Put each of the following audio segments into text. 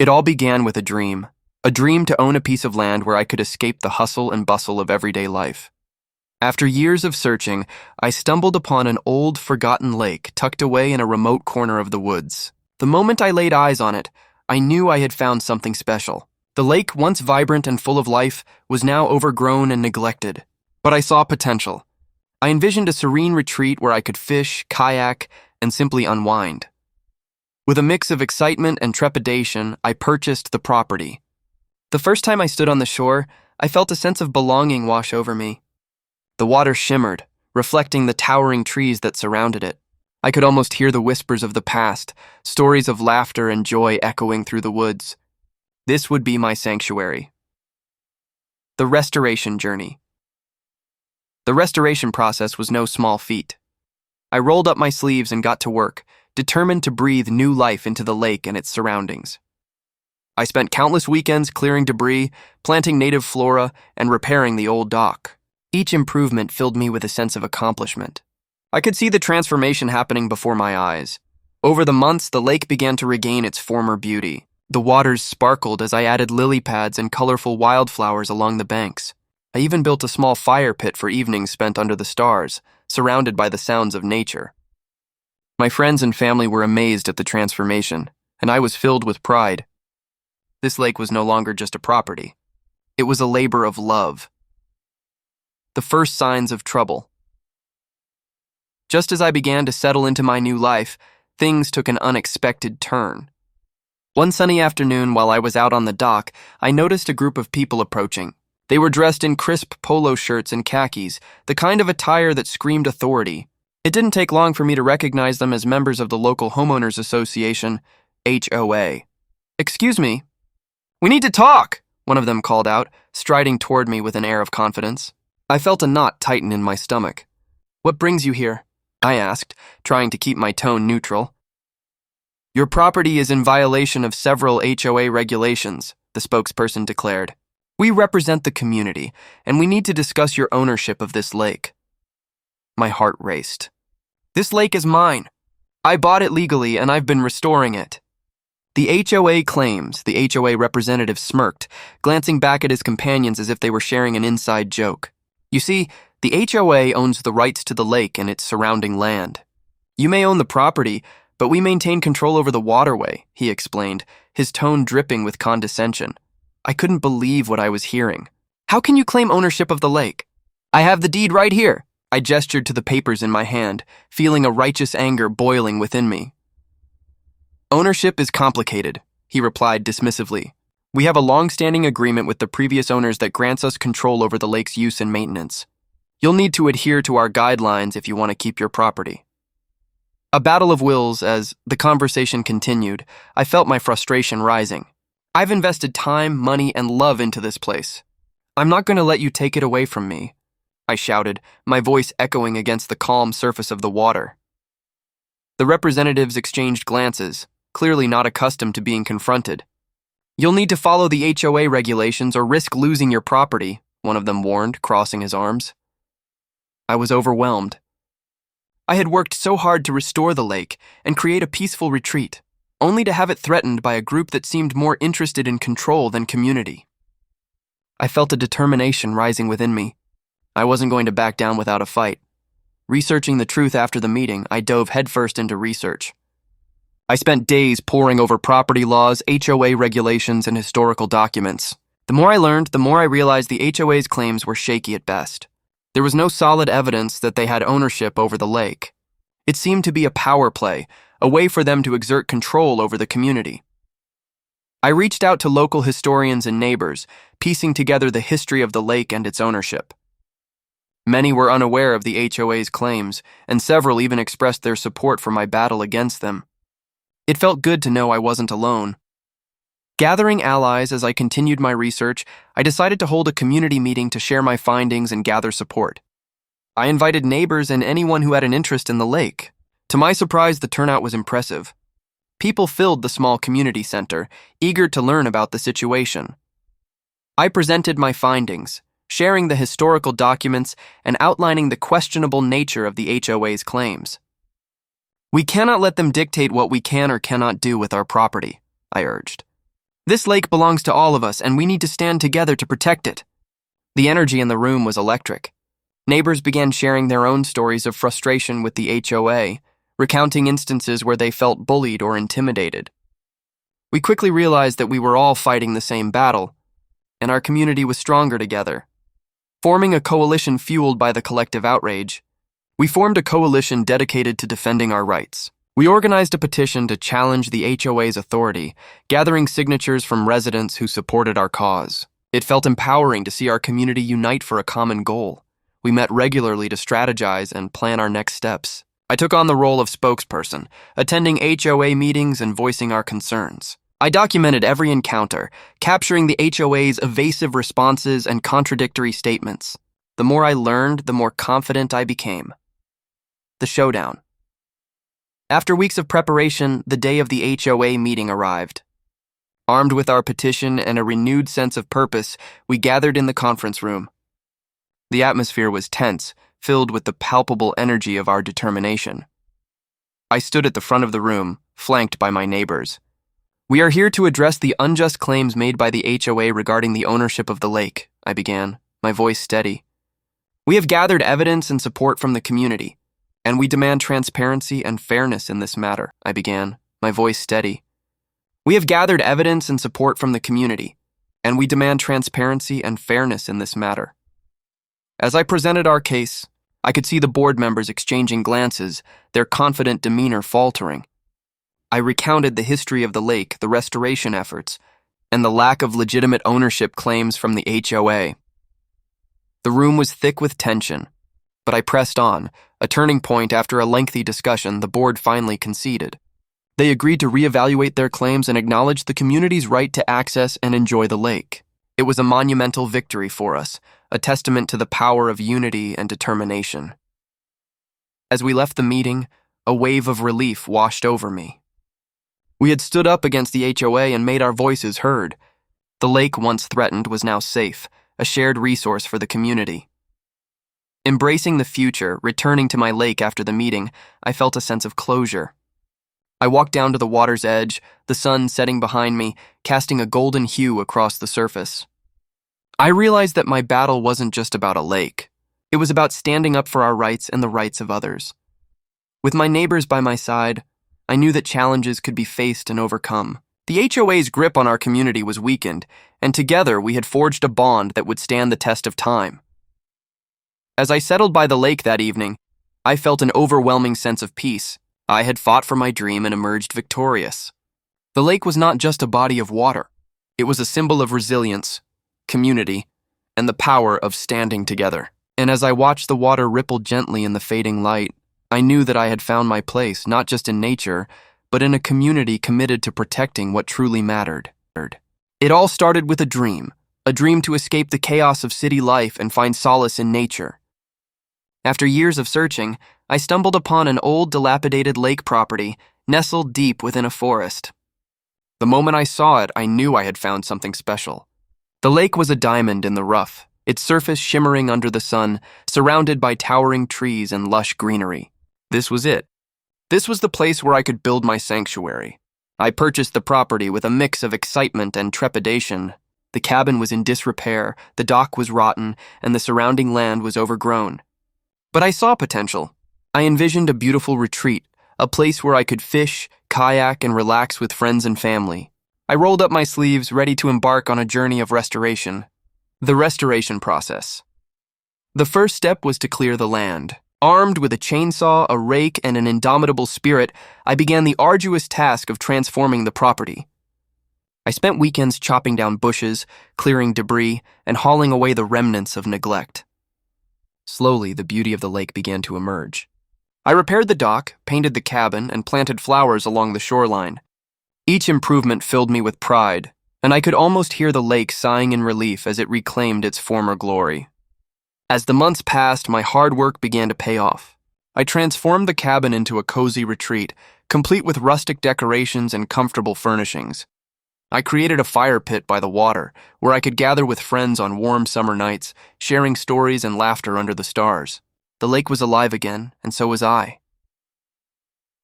It all began with a dream to own a piece of land where I could escape the hustle and bustle of everyday life. After years of searching, I stumbled upon an old, forgotten lake tucked away in a remote corner of the woods. The moment I laid eyes on it, I knew I had found something special. The lake, once vibrant and full of life, was now overgrown and neglected. But I saw potential. I envisioned a serene retreat where I could fish, kayak, and simply unwind. With a mix of excitement and trepidation, I purchased the property. The first time I stood on the shore, I felt a sense of belonging wash over me. The water shimmered, reflecting the towering trees that surrounded it. I could almost hear the whispers of the past, stories of laughter and joy echoing through the woods. This would be my sanctuary. The restoration journey. The restoration process was no small feat. I rolled up my sleeves and got to work, determined to breathe new life into the lake and its surroundings. I spent countless weekends clearing debris, planting native flora, and repairing the old dock. Each improvement filled me with a sense of accomplishment. I could see the transformation happening before my eyes. Over the months, the lake began to regain its former beauty. The waters sparkled as I added lily pads and colorful wildflowers along the banks. I even built a small fire pit for evenings spent under the stars, surrounded by the sounds of nature. My friends and family were amazed at the transformation, and I was filled with pride. This lake was no longer just a property. It was a labor of love. The first signs of trouble. Just as I began to settle into my new life, things took an unexpected turn. One sunny afternoon, while I was out on the dock, I noticed a group of people approaching. They were dressed in crisp polo shirts and khakis, the kind of attire that screamed authority. It didn't take long for me to recognize them as members of the local Homeowners Association, HOA. "Excuse me. We need to talk," one of them called out, striding toward me with an air of confidence. I felt a knot tighten in my stomach. "What brings you here?" I asked, trying to keep my tone neutral. "Your property is in violation of several HOA regulations," the spokesperson declared. "We represent the community, and we need to discuss your ownership of this lake." My heart raced. "This lake is mine. I bought it legally, and I've been restoring it." "The HOA claims," the HOA representative smirked, glancing back at his companions as if they were sharing an inside joke. "You see, the HOA owns the rights to the lake and its surrounding land. You may own the property, but we maintain control over the waterway," he explained, his tone dripping with condescension. I couldn't believe what I was hearing. "How can you claim ownership of the lake?" "I have the deed right here." I gestured to the papers in my hand, feeling a righteous anger boiling within me. "Ownership is complicated," he replied dismissively. "We have a long-standing agreement with the previous owners that grants us control over the lake's use and maintenance. You'll need to adhere to our guidelines if you want to keep your property." A battle of wills as the conversation continued. I felt my frustration rising. "I've invested time, money, and love into this place. I'm not going to let you take it away from me," I shouted, my voice echoing against the calm surface of the water. The representatives exchanged glances, clearly not accustomed to being confronted. "You'll need to follow the HOA regulations or risk losing your property," one of them warned, crossing his arms. I was overwhelmed. I had worked so hard to restore the lake and create a peaceful retreat, only to have it threatened by a group that seemed more interested in control than community. I felt a determination rising within me. I wasn't going to back down without a fight. Researching the truth after the meeting, I dove headfirst into research. I spent days poring over property laws, HOA regulations, and historical documents. The more I learned, the more I realized the HOA's claims were shaky at best. There was no solid evidence that they had ownership over the lake. It seemed to be a power play, a way for them to exert control over the community. I reached out to local historians and neighbors, piecing together the history of the lake and its ownership. Many were unaware of the HOA's claims, and several even expressed their support for my battle against them. It felt good to know I wasn't alone. Gathering allies as I continued my research, I decided to hold a community meeting to share my findings and gather support. I invited neighbors and anyone who had an interest in the lake. To my surprise, the turnout was impressive. People filled the small community center, eager to learn about the situation. I presented my findings, sharing the historical documents and outlining the questionable nature of the HOA's claims. "We cannot let them dictate what we can or cannot do with our property," I urged. This lake belongs to all of us, and we need to stand together to protect it. The energy in the room was electric. Neighbors began sharing their own stories of frustration with the HOA, recounting instances where they felt bullied or intimidated. We quickly realized that we were all fighting the same battle, and our community was stronger together. Forming a coalition fueled by the collective outrage, we formed a coalition dedicated to defending our rights. We organized a petition to challenge the HOA's authority, gathering signatures from residents who supported our cause. It felt empowering to see our community unite for a common goal. We met regularly to strategize and plan our next steps. I took on the role of spokesperson, attending HOA meetings and voicing our concerns. I documented every encounter, capturing the HOA's evasive responses and contradictory statements. The more I learned, the more confident I became. The showdown. After weeks of preparation, the day of the HOA meeting arrived. Armed with our petition and a renewed sense of purpose, we gathered in the conference room. The atmosphere was tense, filled with the palpable energy of our determination. I stood at the front of the room, flanked by my neighbors. "We are here to address the unjust claims made by the HOA regarding the ownership of the lake," I began, my voice steady. "We have gathered evidence and support from the community, and we demand transparency and fairness in this matter," I began, my voice steady. "We have gathered evidence and support from the community, and we demand transparency and fairness in this matter." As I presented our case, I could see the board members exchanging glances, their confident demeanor faltering. I recounted the history of the lake, the restoration efforts, and the lack of legitimate ownership claims from the HOA. The room was thick with tension, but I pressed on. A turning point after a lengthy discussion, the board finally conceded. They agreed to reevaluate their claims and acknowledge the community's right to access and enjoy the lake. It was a monumental victory for us, a testament to the power of unity and determination. As we left the meeting, a wave of relief washed over me. We had stood up against the HOA and made our voices heard. The lake, once threatened, was now safe, a shared resource for the community. Embracing the future, returning to my lake after the meeting, I felt a sense of closure. I walked down to the water's edge, the sun setting behind me, casting a golden hue across the surface. I realized that my battle wasn't just about a lake. It was about standing up for our rights and the rights of others. With my neighbors by my side, I knew that challenges could be faced and overcome. The HOA's grip on our community was weakened, and together we had forged a bond that would stand the test of time. As I settled by the lake that evening, I felt an overwhelming sense of peace. I had fought for my dream and emerged victorious. The lake was not just a body of water. It was a symbol of resilience, community, and the power of standing together. And as I watched the water ripple gently in the fading light, I knew that I had found my place, not just in nature, but in a community committed to protecting what truly mattered. It all started with a dream to escape the chaos of city life and find solace in nature. After years of searching, I stumbled upon an old, dilapidated lake property nestled deep within a forest. The moment I saw it, I knew I had found something special. The lake was a diamond in the rough, its surface shimmering under the sun, surrounded by towering trees and lush greenery. This was it. This was the place where I could build my sanctuary. I purchased the property with a mix of excitement and trepidation. The cabin was in disrepair, the dock was rotten, and the surrounding land was overgrown. But I saw potential. I envisioned a beautiful retreat, a place where I could fish, kayak, and relax with friends and family. I rolled up my sleeves, ready to embark on a journey of restoration. The restoration process. The first step was to clear the land. Armed with a chainsaw, a rake, and an indomitable spirit, I began the arduous task of transforming the property. I spent weekends chopping down bushes, clearing debris, and hauling away the remnants of neglect. Slowly, the beauty of the lake began to emerge. I repaired the dock, painted the cabin, and planted flowers along the shoreline. Each improvement filled me with pride, and I could almost hear the lake sighing in relief as it reclaimed its former glory. As the months passed, my hard work began to pay off. I transformed the cabin into a cozy retreat, complete with rustic decorations and comfortable furnishings. I created a fire pit by the water, where I could gather with friends on warm summer nights, sharing stories and laughter under the stars. The lake was alive again, and so was I.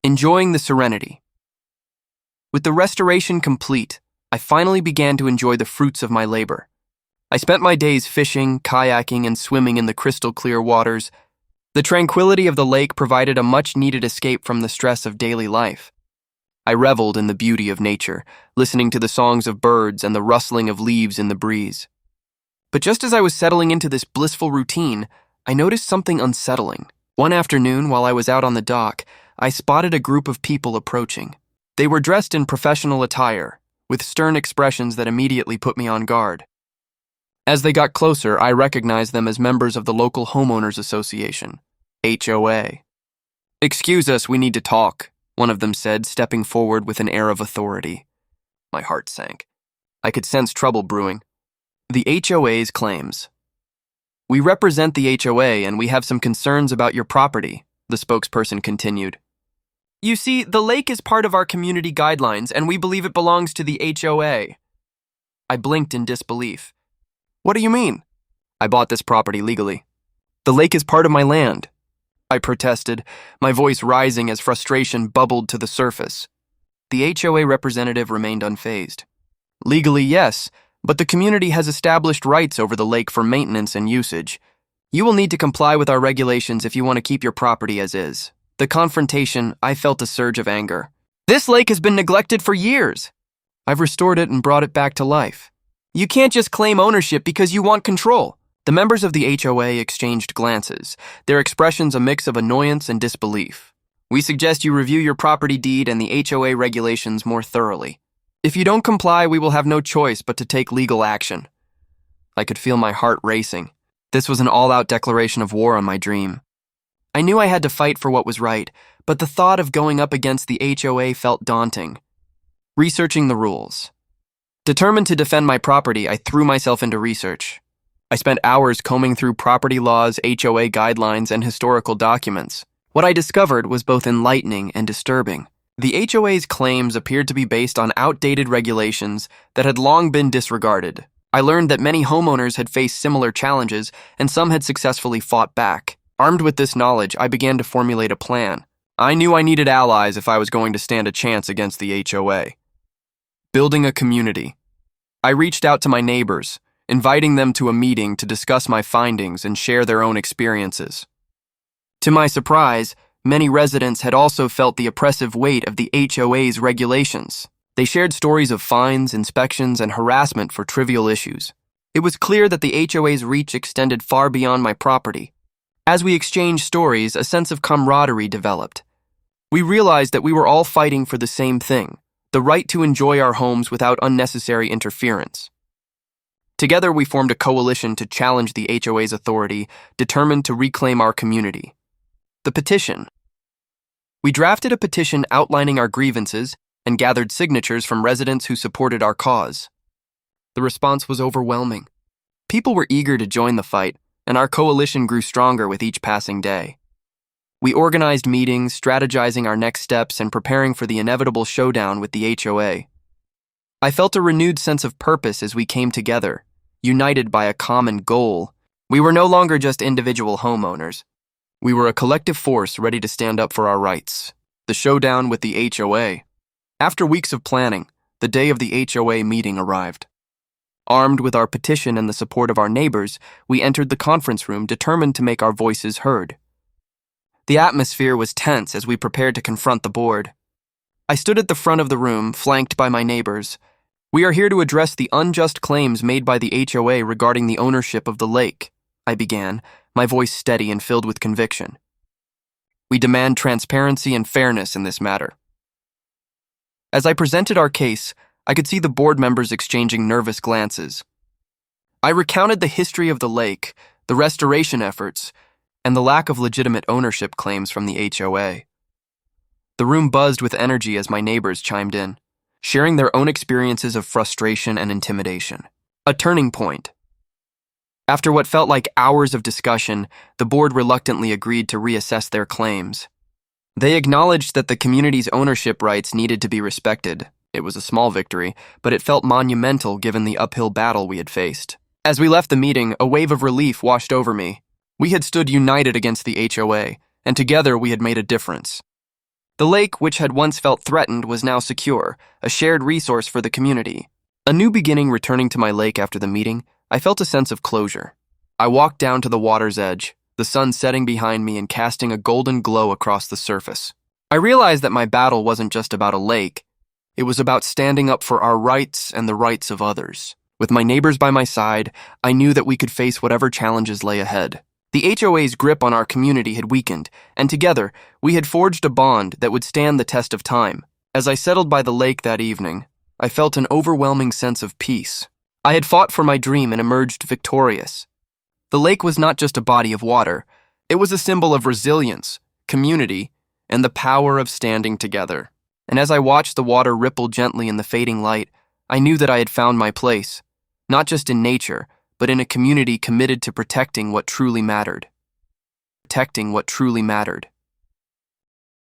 Enjoying the serenity. With the restoration complete, I finally began to enjoy the fruits of my labor. I spent my days fishing, kayaking, and swimming in the crystal-clear waters. The tranquility of the lake provided a much-needed escape from the stress of daily life. I reveled in the beauty of nature, listening to the songs of birds and the rustling of leaves in the breeze. But just as I was settling into this blissful routine, I noticed something unsettling. One afternoon, while I was out on the dock, I spotted a group of people approaching. They were dressed in professional attire, with stern expressions that immediately put me on guard. As they got closer, I recognized them as members of the local Homeowners Association, HOA. "Excuse us, we need to talk," one of them said, stepping forward with an air of authority. My heart sank. I could sense trouble brewing. The HOA's claims. "We represent the HOA and we have some concerns about your property," the spokesperson continued. "You see, the lake is part of our community guidelines and we believe it belongs to the HOA. I blinked in disbelief. "What do you mean?" "I bought this property legally. The lake is part of my land," I protested, my voice rising as frustration bubbled to the surface. The HOA representative remained unfazed. "Legally, yes, but the community has established rights over the lake for maintenance and usage. You will need to comply with our regulations if you want to keep your property as is." The confrontation, I felt a surge of anger. "This lake has been neglected for years. I've restored it and brought it back to life. You can't just claim ownership because you want control." The members of the HOA exchanged glances, their expressions a mix of annoyance and disbelief. "We suggest you review your property deed and the HOA regulations more thoroughly. If you don't comply, we will have no choice but to take legal action." I could feel my heart racing. This was an all-out declaration of war on my dream. I knew I had to fight for what was right, but the thought of going up against the HOA felt daunting. Researching the rules. Determined to defend my property, I threw myself into research. I spent hours combing through property laws, HOA guidelines, and historical documents. What I discovered was both enlightening and disturbing. The HOA's claims appeared to be based on outdated regulations that had long been disregarded. I learned that many homeowners had faced similar challenges, and some had successfully fought back. Armed with this knowledge, I began to formulate a plan. I knew I needed allies if I was going to stand a chance against the HOA. Building a community. I reached out to my neighbors, inviting them to a meeting to discuss my findings and share their own experiences. To my surprise, many residents had also felt the oppressive weight of the HOA's regulations. They shared stories of fines, inspections, and harassment for trivial issues. It was clear that the HOA's reach extended far beyond my property. As we exchanged stories, a sense of camaraderie developed. We realized that we were all fighting for the same thing, the right to enjoy our homes without unnecessary interference. Together, we formed a coalition to challenge the HOA's authority, determined to reclaim our community. The petition. We drafted a petition outlining our grievances and gathered signatures from residents who supported our cause. The response was overwhelming. People were eager to join the fight, and our coalition grew stronger with each passing day. We organized meetings, strategizing our next steps and preparing for the inevitable showdown with the HOA. I felt a renewed sense of purpose as we came together, united by a common goal. We were no longer just individual homeowners. We were a collective force ready to stand up for our rights. The showdown with the HOA. After weeks of planning, the day of the HOA meeting arrived. Armed with our petition and the support of our neighbors, we entered the conference room determined to make our voices heard. The atmosphere was tense as we prepared to confront the board. I stood at the front of the room, flanked by my neighbors. "We are here to address the unjust claims made by the HOA regarding the ownership of the lake," I began, my voice steady and filled with conviction. "We demand transparency and fairness in this matter." As I presented our case, I could see the board members exchanging nervous glances. I recounted the history of the lake, the restoration efforts, and the lack of legitimate ownership claims from the HOA. The room buzzed with energy as my neighbors chimed in, sharing their own experiences of frustration and intimidation. A turning point. After what felt like hours of discussion, the board reluctantly agreed to reassess their claims. They acknowledged that the community's ownership rights needed to be respected. It was a small victory, but it felt monumental given the uphill battle we had faced. As we left the meeting, a wave of relief washed over me. We had stood united against the HOA, and together we had made a difference. The lake, which had once felt threatened, was now secure, a shared resource for the community. A new beginning returning to my lake after the meeting, I felt a sense of closure. I walked down to the water's edge, the sun setting behind me and casting a golden glow across the surface. I realized that my battle wasn't just about a lake. It was about standing up for our rights and the rights of others. With my neighbors by my side, I knew that we could face whatever challenges lay ahead. The HOA's grip on our community had weakened, and together, we had forged a bond that would stand the test of time. As I settled by the lake that evening, I felt an overwhelming sense of peace. I had fought for my dream and emerged victorious. The lake was not just a body of water. It was a symbol of resilience, community, and the power of standing together. And as I watched the water ripple gently in the fading light, I knew that I had found my place, not just in nature, but in a community committed to protecting what truly mattered. Protecting what truly mattered.